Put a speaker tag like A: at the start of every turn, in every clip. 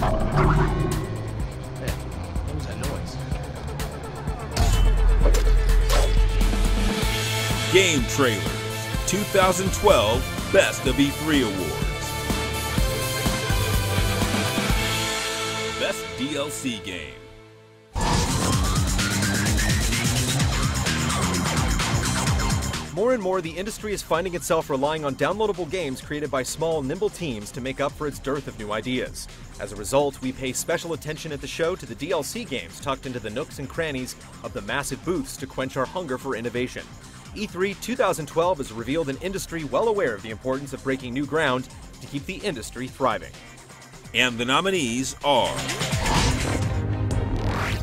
A: Man, what was that noise?
B: Game Trailers 2012 Best of E3 Awards. Best DLC Game.
C: More and more, the industry is finding itself relying on downloadable games created by small, nimble teams to make up for its dearth of new ideas. As a result, we pay special attention at the show to the DLC games tucked into the nooks and crannies of the massive booths to quench our hunger for innovation. E3 2012 has revealed an industry well aware of the importance of breaking new ground to keep the industry thriving.
B: And the nominees are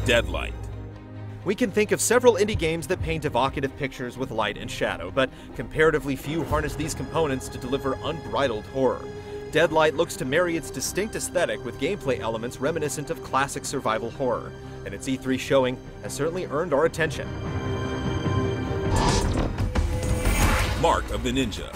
B: Deadlight.
C: We can think of several indie games that paint evocative pictures with light and shadow, but comparatively few harness these components to deliver unbridled horror. Deadlight looks to marry its distinct aesthetic with gameplay elements reminiscent of classic survival horror, and its E3 showing has certainly earned our attention.
B: Mark of the Ninja.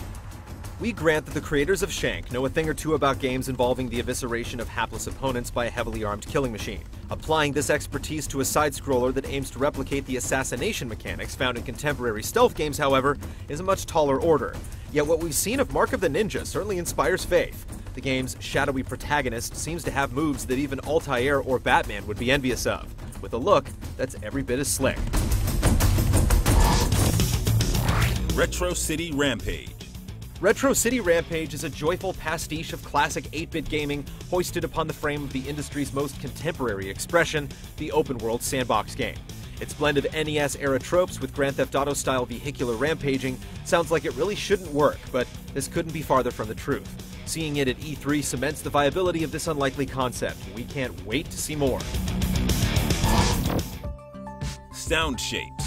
C: We grant that the creators of Shank know a thing or two about games involving the evisceration of hapless opponents by a heavily armed killing machine. Applying this expertise to a side-scroller that aims to replicate the assassination mechanics found in contemporary stealth games, however, is a much taller order. Yet what we've seen of Mark of the Ninja certainly inspires faith. The game's shadowy protagonist seems to have moves that even Altair or Batman would be envious of, with a look that's every bit as slick.
B: Retro City Rampage.
C: Retro City Rampage is a joyful pastiche of classic 8-bit gaming hoisted upon the frame of the industry's most contemporary expression, the open-world sandbox game. Its blend of NES-era tropes with Grand Theft Auto-style vehicular rampaging sounds like it really shouldn't work, but this couldn't be farther from the truth. Seeing it at E3 cements the viability of this unlikely concept, and we can't wait to see more.
B: Sound Shapes.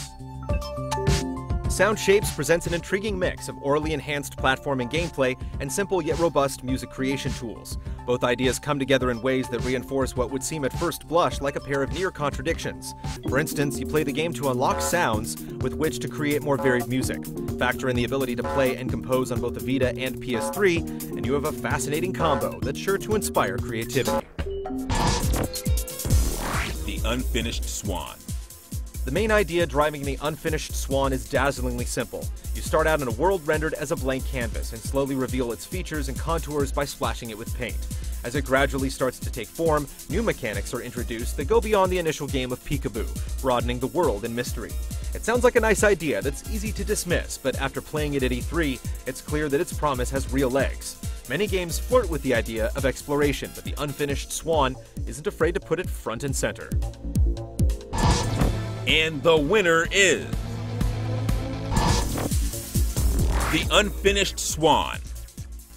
C: Sound Shapes presents an intriguing mix of orally enhanced platforming gameplay and simple yet robust music creation tools. Both ideas come together in ways that reinforce what would seem at first blush like a pair of near contradictions. For instance, you play the game to unlock sounds with which to create more varied music. Factor in the ability to play and compose on both the Vita and PS3, and you have a fascinating combo that's sure to inspire creativity.
B: The Unfinished Swan.
C: The main idea driving the Unfinished Swan is dazzlingly simple. You start out in a world rendered as a blank canvas and slowly reveal its features and contours by splashing it with paint. As it gradually starts to take form, new mechanics are introduced that go beyond the initial game of peekaboo, broadening the world in mystery. It sounds like a nice idea that's easy to dismiss, but after playing it at E3, it's clear that its promise has real legs. Many games flirt with the idea of exploration, but the Unfinished Swan isn't afraid to put it front and center.
B: And the winner is The Unfinished Swan.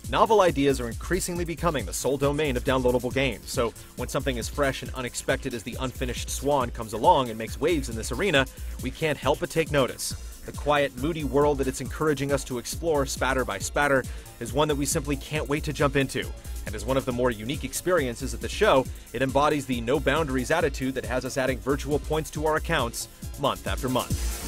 C: Novel ideas are increasingly becoming the sole domain of downloadable games, so when something as fresh and unexpected as The Unfinished Swan comes along and makes waves in this arena, we can't help but take notice. The quiet, moody world that it's encouraging us to explore spatter by spatter is one that we simply can't wait to jump into. And as one of the more unique experiences at the show, it embodies the no boundaries attitude that has us adding virtual points to our accounts month after month.